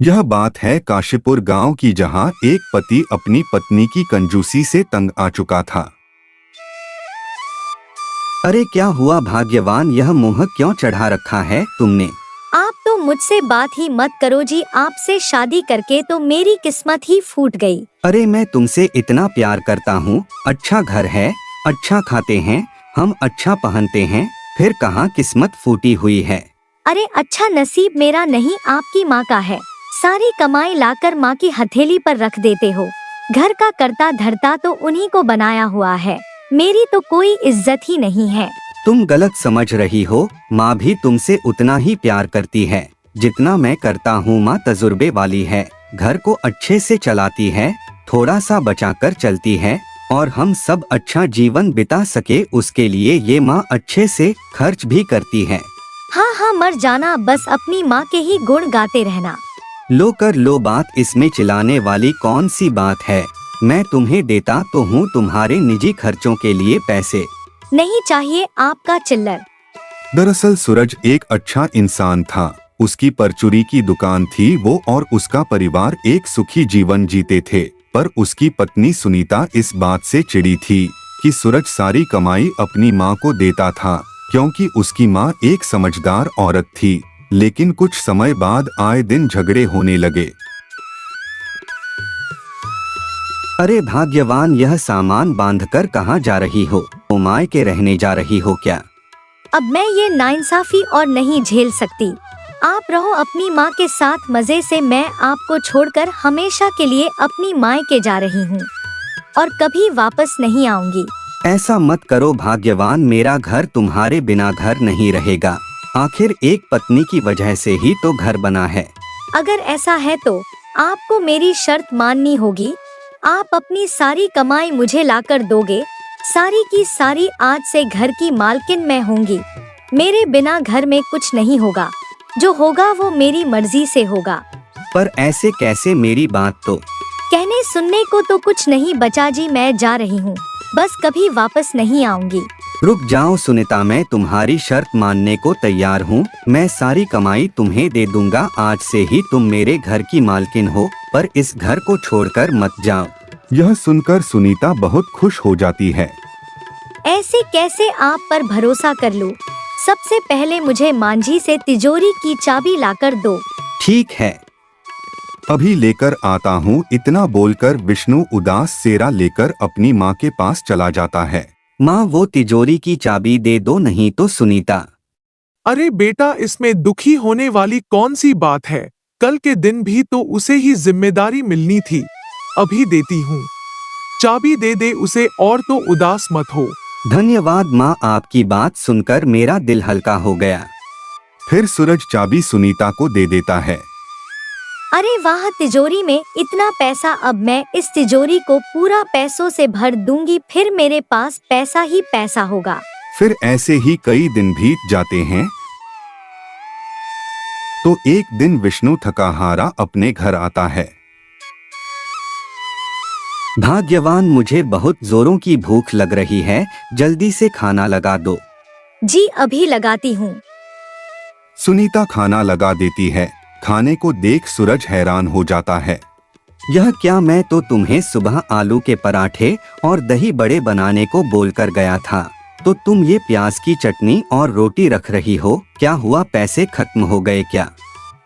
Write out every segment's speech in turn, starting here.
यह बात है काशीपुर गांव की, जहां एक पति अपनी पत्नी की कंजूसी से तंग आ चुका था। अरे क्या हुआ भाग्यवान, यह मुंह क्यों चढ़ा रखा है तुमने? आप तो मुझसे बात ही मत करो जी, आपसे शादी करके तो मेरी किस्मत ही फूट गई। अरे मैं तुमसे इतना प्यार करता हूँ, अच्छा घर है, अच्छा खाते हैं, हम अच्छा पहनते हैं, फिर कहाँ किस्मत फूटी हुई है। अरे अच्छा नसीब मेरा नहीं आपकी माँ का है। सारी कमाई लाकर माँ की हथेली पर रख देते हो। घर का करता धरता तो उन्हीं को बनाया हुआ है, मेरी तो कोई इज्जत ही नहीं है। तुम गलत समझ रही हो, माँ भी तुमसे उतना ही प्यार करती है जितना मैं करता हूँ। माँ तजुर्बे वाली है, घर को अच्छे से चलाती है, थोड़ा सा बचाकर चलती है, और हम सब अच्छा जीवन बिता सके उसके लिए ये माँ अच्छे से खर्च भी करती है। हाँ हाँ मर जाना, बस अपनी माँ के ही गुण गाते रहना। लो कर लो बात, इसमें चिल्लाने वाली कौन सी बात है। मैं तुम्हें देता तो हूँ तुम्हारे निजी खर्चों के लिए पैसे। नहीं चाहिए आपका चिल्लर। दरअसल सूरज एक अच्छा इंसान था, उसकी परचूरी की दुकान थी, वो और उसका परिवार एक सुखी जीवन जीते थे। पर उसकी पत्नी सुनीता इस बात से चिढ़ी थी कि सूरज सारी कमाई अपनी माँ को देता था, क्योंकि उसकी माँ एक समझदार औरत थी। लेकिन कुछ समय बाद आए दिन झगड़े होने लगे। अरे भाग्यवान, यह सामान बांधकर कहाँ जा रही हो? मायके रहने जा रही हो क्या? अब मैं ये नाइंसाफी और नहीं झेल सकती। आप रहो अपनी माँ के साथ मजे से, मैं आपको छोड़कर हमेशा के लिए अपनी मायके जा रही हूँ और कभी वापस नहीं आऊंगी। ऐसा मत करो भाग्यवान, मेरा घर तुम्हारे बिना घर नहीं रहेगा। आखिर एक पत्नी की वजह से ही तो घर बना है। अगर ऐसा है तो आपको मेरी शर्त माननी होगी। आप अपनी सारी कमाई मुझे लाकर दोगे, सारी की सारी। आज से घर की मालकिन मैं होंगी, मेरे बिना घर में कुछ नहीं होगा, जो होगा वो मेरी मर्जी से होगा। पर ऐसे कैसे, मेरी बात तो कहने सुनने को तो कुछ नहीं बचा जी, मैं जा रही हूँ, बस कभी वापस नहीं आऊंगी। रुक जाओ सुनीता, मैं तुम्हारी शर्त मानने को तैयार हूँ। मैं सारी कमाई तुम्हें दे दूंगा, आज से ही तुम मेरे घर की मालकिन हो, पर इस घर को छोड़कर मत जाओ। यह सुनकर सुनीता बहुत खुश हो जाती है। ऐसे कैसे आप पर भरोसा कर लूं? सबसे पहले मुझे मांझी से तिजोरी की चाबी लाकर दो। ठीक है, अभी लेकर आता हूँ। इतना बोलकर विष्णु उदास सेरा लेकर अपनी माँ के पास चला जाता है। माँ वो तिजोरी की चाबी दे दो, नहीं तो सुनीता। अरे बेटा, इसमें दुखी होने वाली कौन सी बात है? कल के दिन भी तो उसे ही जिम्मेदारी मिलनी थी। अभी देती हूँ, चाबी दे दे उसे, और तो उदास मत हो। धन्यवाद माँ, आपकी बात सुनकर मेरा दिल हल्का हो गया। फिर सूरज चाबी सुनीता को दे देता है। अरे वाह, तिजोरी में इतना पैसा, अब मैं इस तिजोरी को पूरा पैसों से भर दूंगी, फिर मेरे पास पैसा ही पैसा होगा। फिर ऐसे ही कई दिन बीत जाते हैं। तो एक दिन विष्णु थका हारा अपने घर आता है। भाग्यवान, मुझे बहुत जोरों की भूख लग रही है, जल्दी से खाना लगा दो। जी अभी लगाती हूँ। सुनीता खाना लगा देती है। खाने को देख सूरज हैरान हो जाता है। यह क्या, मैं तो तुम्हें सुबह आलू के पराठे और दही बड़े बनाने को बोलकर गया था, तो तुम ये प्याज की चटनी और रोटी रख रही हो। क्या हुआ, पैसे खत्म हो गए क्या?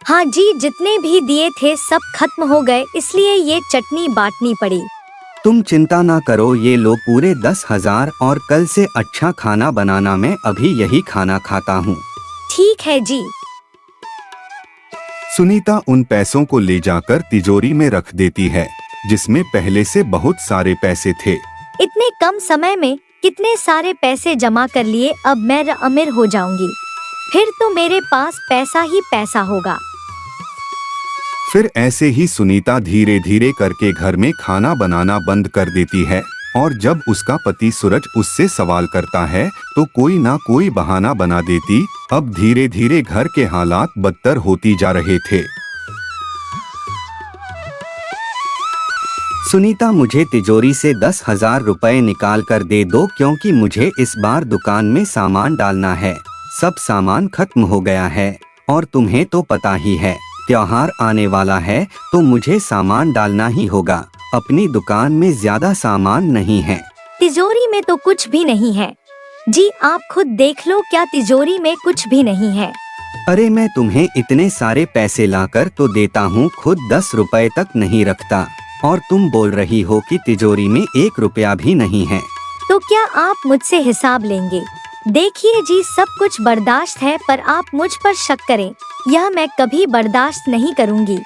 हाँ जी, जितने भी दिए थे सब खत्म हो गए, इसलिए ये चटनी बांटनी पड़ी। तुम चिंता ना करो, ये लो पूरे 10,000, और कल से अच्छा खाना बनाना, मैं अभी यही खाना खाता हूँ। ठीक है जी। सुनीता उन पैसों को ले जाकर तिजोरी में रख देती है, जिसमें पहले से बहुत सारे पैसे थे। इतने कम समय में कितने सारे पैसे जमा कर लिए, अब मैं अमीर हो जाऊंगी, फिर तो मेरे पास पैसा ही पैसा होगा। फिर ऐसे ही सुनीता धीरे धीरे करके घर में खाना बनाना बंद कर देती है, और जब उसका पति सूरज उससे सवाल करता है तो कोई ना कोई बहाना बना देती। अब धीरे धीरे घर के हालात बदतर होती जा रहे थे। सुनीता, मुझे तिजोरी से 10,000 रुपए निकाल कर दे दो, क्योंकि मुझे इस बार दुकान में सामान डालना है। सब सामान खत्म हो गया है, और तुम्हें तो पता ही है त्योहार आने वाला है तो मुझे सामान डालना ही होगा। अपनी दुकान में ज्यादा सामान नहीं है। तिजोरी में तो कुछ भी नहीं है। जी आप खुद देख लो, क्या तिजोरी में कुछ भी नहीं है। अरे मैं तुम्हें इतने सारे पैसे लाकर तो देता हूँ, खुद 10 रुपए तक नहीं रखता, और तुम बोल रही हो कि तिजोरी में 1 रुपया भी नहीं है। तो क्या आप मुझसे हिसाब लेंगे? देखिए जी, सब कुछ बर्दाश्त है, पर आप मुझ पर शक करें, यह मैं कभी बर्दाश्त नहीं करूंगी।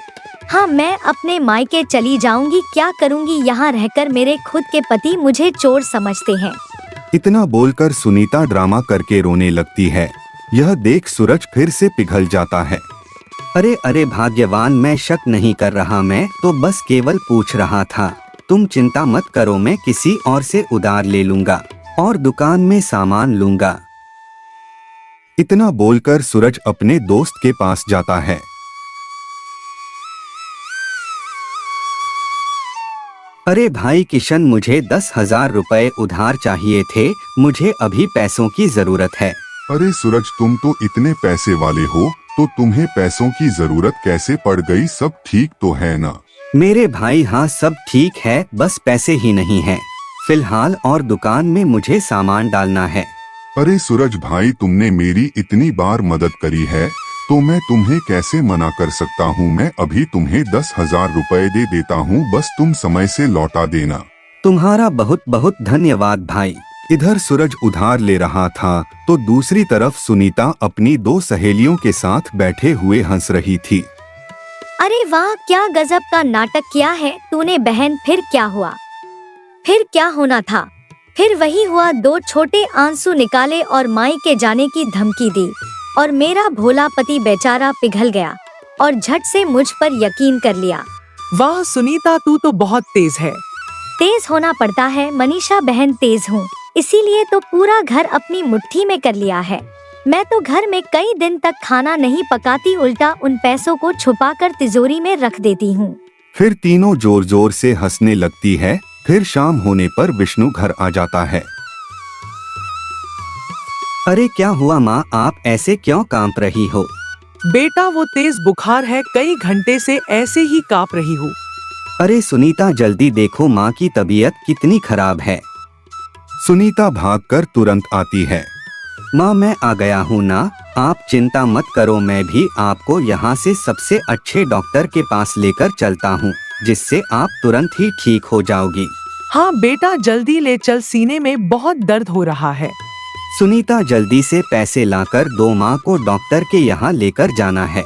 हाँ, मैं अपने मायके चली जाऊंगी। क्या करूंगी यहाँ रहकर? मेरे खुद के पति मुझे चोर समझते हैं। इतना बोलकर सुनीता ड्रामा करके रोने लगती है। यह देख सूरज फिर से पिघल जाता है। अरे अरे भाग्यवान, मैं शक नहीं कर रहा, मैं तो बस केवल पूछ रहा था। तुम चिंता मत करो, मैं किसी और से उधार ले लूंगा और दुकान में सामान लूंगा। इतना बोलकर सूरज अपने दोस्त के पास जाता है। अरे भाई किशन, मुझे 10,000 रुपए उधार चाहिए थे, मुझे अभी पैसों की जरूरत है। अरे सूरज, तुम तो इतने पैसे वाले हो, तो तुम्हें पैसों की जरूरत कैसे पड़ गई? सब ठीक तो है ना? मेरे भाई हाँ, सब ठीक है, बस पैसे ही नहीं है फिलहाल, और दुकान में मुझे सामान डालना है। अरे सूरज भाई, तुमने मेरी इतनी बार मदद करी है, तो मैं तुम्हें कैसे मना कर सकता हूँ? मैं अभी तुम्हें 10,000 रुपए दे देता हूँ, बस तुम समय से लौटा देना। तुम्हारा बहुत बहुत धन्यवाद भाई। इधर सूरज उधार ले रहा था तो दूसरी तरफ सुनीता अपनी 2 सहेलियों के साथ बैठे हुए हंस रही थी। अरे वाह, क्या गजब का नाटक किया है तूने बहन। फिर क्या हुआ? फिर क्या होना था? फिर वही हुआ, 2 छोटे आंसू निकाले और माई के जाने की धमकी दी, और मेरा भोला पति बेचारा पिघल गया और झट से मुझ पर यकीन कर लिया। वाह सुनीता, तू तो बहुत तेज है। तेज होना पड़ता है मनीषा बहन, तेज हूँ, इसीलिए तो पूरा घर अपनी मुट्ठी में कर लिया है। मैं तो घर में कई दिन तक खाना नहीं पकाती, उल्टा उन पैसों को छुपाकर तिजोरी में रख देती हूँ। फिर तीनों जोर जोर से हंसने लगती है। फिर शाम होने पर विष्णु घर आ जाता है। अरे क्या हुआ माँ, आप ऐसे क्यों कांप रही हो? बेटा वो तेज बुखार है, कई घंटे से ऐसे ही कांप रही हूँ। अरे सुनीता जल्दी देखो, माँ की तबीयत कितनी खराब है। सुनीता भागकर तुरंत आती है। माँ मैं आ गया हूँ ना, आप चिंता मत करो, मैं भी आपको यहाँ से सबसे अच्छे डॉक्टर के पास लेकर चलता हूँ, जिससे आप तुरंत ही ठीक हो जाओगी। हाँ बेटा जल्दी ले चल, सीने में बहुत दर्द हो रहा है। सुनीता जल्दी से पैसे लाकर दो, माँ को डॉक्टर के यहाँ लेकर जाना है।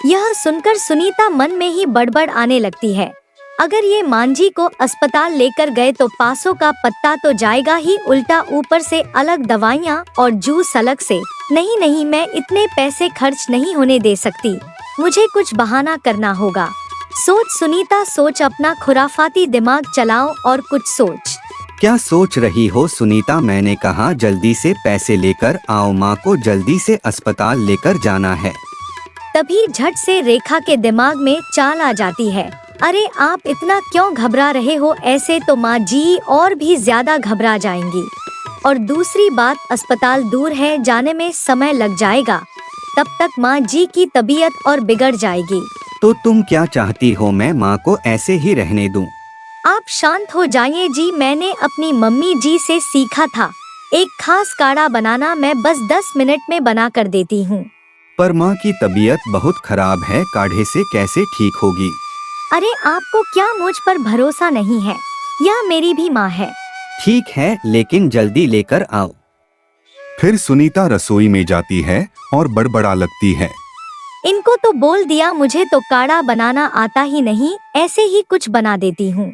यह सुनकर सुनीता मन में ही बड़बड़ आने लगती है। अगर ये मांझी को अस्पताल लेकर गए तो पासों का पत्ता तो जाएगा ही, उल्टा ऊपर से अलग दवाइयाँ और जूस अलग से। नहीं नहीं, मैं इतने पैसे खर्च नहीं होने दे सकती, मुझे कुछ बहाना करना होगा। सोच सुनीता सोच, अपना खुराफाती दिमाग चलाओ और कुछ सोच। क्या सोच रही हो सुनीता? मैंने कहा जल्दी से पैसे लेकर आओ, माँ को जल्दी से अस्पताल लेकर जाना है। तभी झट से रेखा के दिमाग में चाल आ जाती है। अरे आप इतना क्यों घबरा रहे हो? ऐसे तो माँ जी और भी ज्यादा घबरा जाएंगी, और दूसरी बात अस्पताल दूर है, जाने में समय लग जाएगा, तब तक माँ जी की तबीयत और बिगड़ जाएगी। तो तुम क्या चाहती हो, मैं माँ को ऐसे ही रहने दूं? आप शांत हो जाइए जी, मैंने अपनी मम्मी जी से सीखा था एक खास काढ़ा बनाना, मैं बस 10 मिनट में बना कर देती हूँ। पर माँ की तबीयत बहुत खराब है, काढ़े से कैसे ठीक होगी? अरे आपको क्या मुझ पर भरोसा नहीं है? यह मेरी भी माँ है। ठीक है, लेकिन जल्दी लेकर आओ। फिर सुनीता रसोई में जाती है और बड़बड़ा लगती है। इनको तो बोल दिया, मुझे तो काढ़ा बनाना आता ही नहीं, ऐसे ही कुछ बना देती हूँ।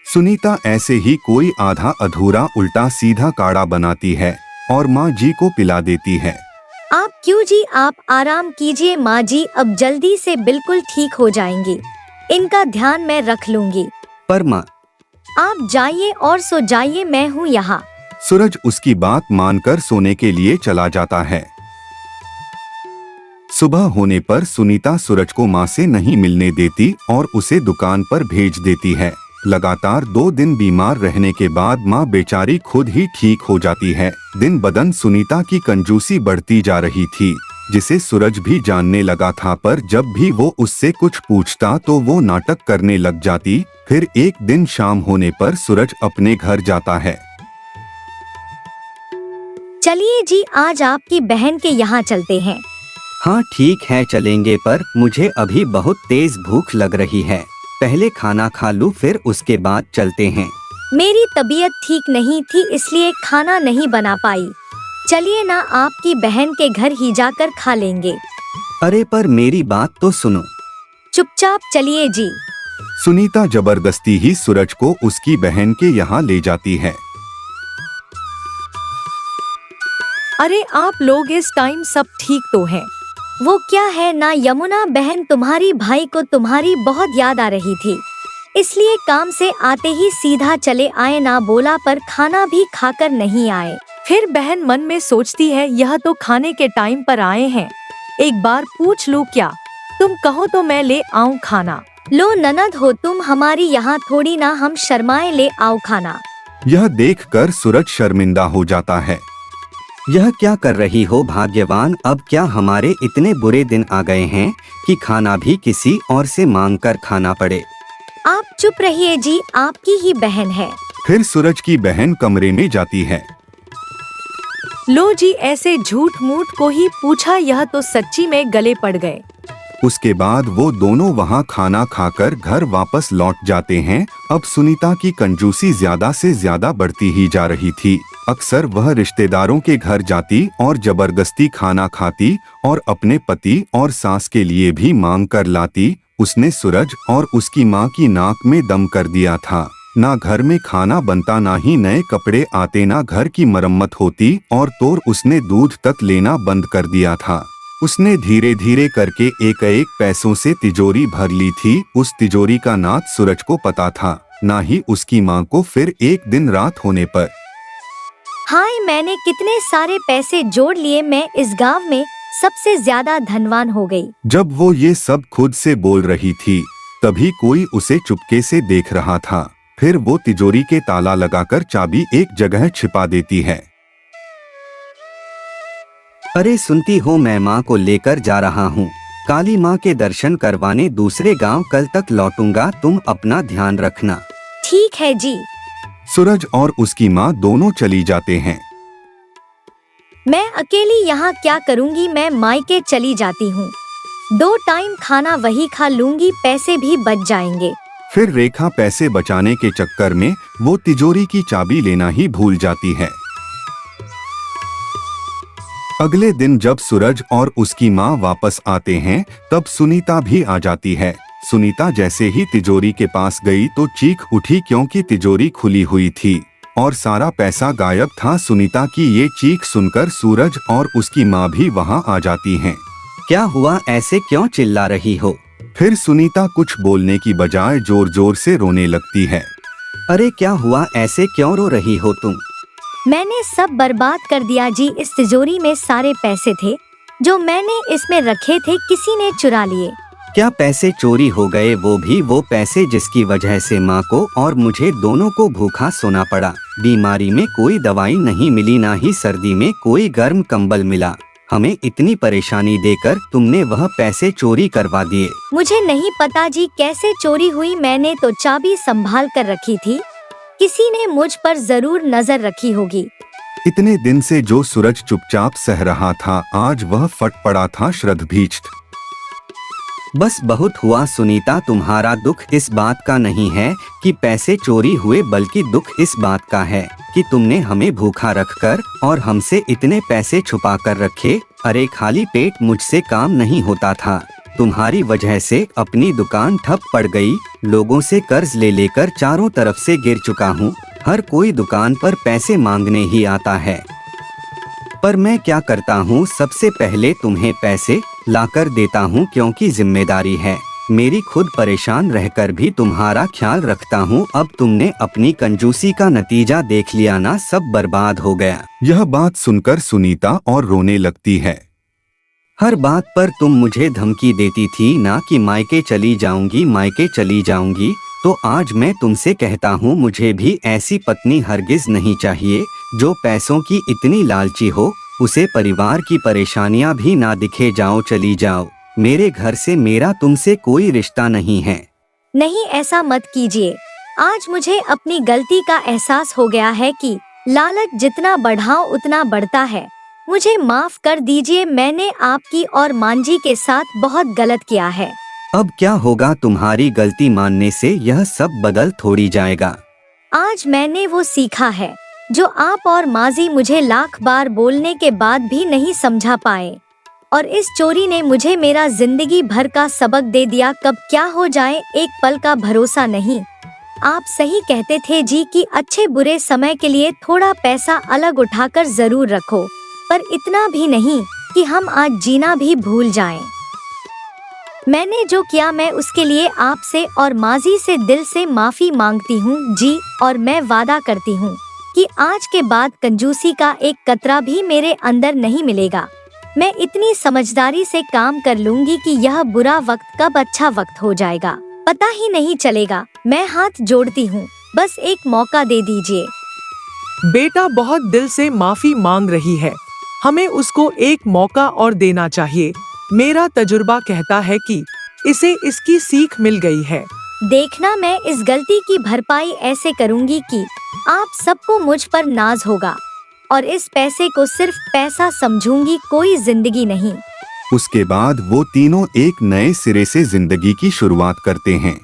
सुनीता ऐसे ही कोई आधा अधूरा उल्टा सीधा काढ़ा बनाती है और माँ जी को पिला देती है। आप क्यों जी, आप आराम कीजिए, माँ जी अब जल्दी से बिल्कुल ठीक हो जाएंगी, इनका ध्यान मैं रख लूंगी। पर माँ, आप जाइए और सो जाइए, मैं हूँ यहाँ। सूरज उसकी बात मानकर सोने के लिए चला जाता है। सुबह होने पर सुनीता सूरज को माँ से नहीं मिलने देती और उसे दुकान पर भेज देती है। लगातार 2 दिन बीमार रहने के बाद माँ बेचारी खुद ही ठीक हो जाती है। दिन बदन सुनीता की कंजूसी बढ़ती जा रही थी। जिसे सूरज भी जानने लगा था, पर जब भी वो उससे कुछ पूछता तो वो नाटक करने लग जाती। फिर एक दिन शाम होने पर सूरज अपने घर जाता है। चलिए जी, आज आपकी बहन के यहाँ चलते हैं। हाँ ठीक है चलेंगे, पर मुझे अभी बहुत तेज भूख लग रही है। पहले खाना खा लूँ फिर उसके बाद चलते हैं। मेरी तबीयत ठीक नहीं थी इसलिए खाना नहीं बना पाई। चलिए ना, आपकी बहन के घर ही जाकर खा लेंगे। अरे पर मेरी बात तो सुनो। चुपचाप चलिए जी। सुनीता जबरदस्ती ही सूरज को उसकी बहन के यहाँ ले जाती है। अरे आप लोग इस टाइम सब ठीक तो हैं? वो क्या है ना यमुना बहन, तुम्हारी भाई को तुम्हारी बहुत याद आ रही थी, इसलिए काम से आते ही सीधा चले आए ना बोला, पर खाना भी खाकर नहीं आए। फिर बहन मन में सोचती है यह तो खाने के टाइम पर आए हैं, एक बार पूछ लूं क्या? तुम कहो तो मैं ले आऊं खाना। लो ननद हो तुम हमारी यहाँ थोड़ी ना, हम शर्माए ले आओ खाना। यह देखकर सूरज शर्मिंदा हो जाता है। यह क्या कर रही हो भाग्यवान, अब क्या हमारे इतने बुरे दिन आ गए हैं कि खाना भी किसी और से मांग कर खाना पड़े। आप चुप रहिए जी, आपकी ही बहन है। फिर सूरज की बहन कमरे में जाती है। लो जी, ऐसे झूठ मूठ को ही पूछा, यह तो सच्ची में गले पड़ गए। उसके बाद वो दोनों वहाँ खाना खाकर घर वापस लौट जाते हैं। अब सुनीता की कंजूसी ज्यादा से ज्यादा बढ़ती ही जा रही थी। अक्सर वह रिश्तेदारों के घर जाती और जबरदस्ती खाना खाती और अपने पति और सास के लिए भी मांग कर लाती। उसने सूरज और उसकी माँ की नाक में दम कर दिया था। ना घर में खाना बनता, ना ही नए कपड़े आते, ना घर की मरम्मत होती, और तो उसने दूध तक लेना बंद कर दिया था। उसने धीरे धीरे करके एक एक पैसों से तिजोरी भर ली थी। उस तिजोरी का नाथ सूरज को पता था, ना ही उसकी माँ को। फिर एक दिन रात होने पर, हाय मैंने कितने सारे पैसे जोड़ लिए, मैं इस गांव में सबसे ज्यादा धनवान हो गई। जब वो ये सब खुद से बोल रही थी तभी कोई उसे चुपके से देख रहा था। फिर वो तिजोरी के ताला लगाकर चाबी एक जगह छिपा देती है। अरे सुनती हो, मैं माँ को लेकर जा रहा हूँ काली माँ के दर्शन करवाने दूसरे गांव, कल तक लौटूंगा, तुम अपना ध्यान रखना। ठीक है जी। सूरज और उसकी माँ दोनों चली जाते हैं। मैं अकेली यहाँ क्या करूँगी, मैं मायके चली जाती हूँ। 2 टाइम खाना वही खा लूँगी, पैसे भी बच जाएंगे। फिर रेखा पैसे बचाने के चक्कर में वो तिजोरी की चाबी लेना ही भूल जाती है। अगले दिन जब सूरज और उसकी माँ वापस आते हैं तब सुनीता भी आ जाती है। सुनीता जैसे ही तिजोरी के पास गई तो चीख उठी, क्योंकि तिजोरी खुली हुई थी और सारा पैसा गायब था। सुनीता की ये चीख सुनकर सूरज और उसकी माँ भी वहाँ आ जाती हैं। क्या हुआ, ऐसे क्यों चिल्ला रही हो? फिर सुनीता कुछ बोलने की बजाय जोर जोर से रोने लगती है। अरे क्या हुआ, ऐसे क्यों रो रही हो तुम? मैंने सब बर्बाद कर दिया जी, इस तिजोरी में सारे पैसे थे जो मैंने इसमें रखे थे, किसी ने चुरा लिए। क्या पैसे चोरी हो गए? वो पैसे जिसकी वजह से माँ को और मुझे दोनों को भूखा सोना पड़ा। बीमारी में कोई दवाई नहीं मिली, ना ही सर्दी में कोई गर्म कंबल मिला। हमें इतनी परेशानी देकर तुमने वह पैसे चोरी करवा दिए। मुझे नहीं पता जी कैसे चोरी हुई, मैंने तो चाबी संभाल कर रखी थी, किसी ने मुझ पर जरूर नजर रखी होगी। इतने दिन से जो सूरज चुपचाप सह रहा था, आज वह फट पड़ा था श्रद्धभीष्ट। बस बहुत हुआ सुनीता, तुम्हारा दुख इस बात का नहीं है कि पैसे चोरी हुए, बल्कि दुख इस बात का है कि तुमने हमें भूखा रखकर और हमसे इतने पैसे छुपा कर रखे। अरे खाली पेट मुझसे काम नहीं होता था, तुम्हारी वजह से अपनी दुकान ठप पड़ गई। लोगों से कर्ज ले लेकर चारों तरफ से गिर चुका हूँ। हर कोई दुकान पर पैसे मांगने ही आता है, पर मैं क्या करता हूँ, सबसे पहले तुम्हें पैसे लाकर देता हूँ, क्योंकि जिम्मेदारी है मेरी। खुद परेशान रहकर भी तुम्हारा ख्याल रखता हूँ। अब तुमने अपनी कंजूसी का नतीजा देख लिया ना, सब बर्बाद हो गया। यह बात सुनकर सुनीता और रोने लगती है। हर बात पर तुम मुझे धमकी देती थी ना कि मायके चली जाऊंगी, मायके चली जाऊंगी। तो आज मैं तुमसे कहता हूँ, मुझे भी ऐसी पत्नी हरगिज नहीं चाहिए जो पैसों की इतनी लालची हो। उसे परिवार की परेशानियां भी ना दिखे, जाओ चली जाओ, मेरे घर से मेरा तुमसे कोई रिश्ता नहीं है। नहीं, ऐसा मत कीजिए। आज मुझे अपनी गलती का एहसास हो गया है कि लालच जितना बढ़ाओ उतना बढ़ता है। मुझे माफ कर दीजिए, मैंने आपकी और मांझी के साथ बहुत गलत किया है। अब क्या होगा, तुम्हारी गलती मानने से यह सब बदल थोड़ी जाएगा। आज मैंने वो सीखा है जो आप और माजी मुझे लाख बार बोलने के बाद भी नहीं समझा पाए, और इस चोरी ने मुझे मेरा जिंदगी भर का सबक दे दिया। कब क्या हो जाए एक पल का भरोसा नहीं। आप सही कहते थे जी कि अच्छे बुरे समय के लिए थोड़ा पैसा अलग उठाकर जरूर रखो, पर इतना भी नहीं कि हम आज जीना भी भूल जाएं। मैंने जो किया मैं उसके लिए आपसे और माजी से दिल से माफी मांगती हूँ जी, और मैं वादा करती हूँ कि आज के बाद कंजूसी का एक कतरा भी मेरे अंदर नहीं मिलेगा। मैं इतनी समझदारी से काम कर लूंगी कि यह बुरा वक्त कब अच्छा वक्त हो जाएगा पता ही नहीं चलेगा। मैं हाथ जोड़ती हूँ, बस एक मौका दे दीजिए। बेटा बहुत दिल से माफी मांग रही है, हमें उसको एक मौका और देना चाहिए। मेरा तजुर्बा कहता है कि इसे इसकी सीख मिल गई है। देखना, मैं इस गलती की भरपाई ऐसे करूंगी कि आप सबको मुझ पर नाज होगा, और इस पैसे को सिर्फ पैसा समझूंगी, कोई जिंदगी नहीं। उसके बाद वो तीनों एक नए सिरे से जिंदगी की शुरुआत करते हैं।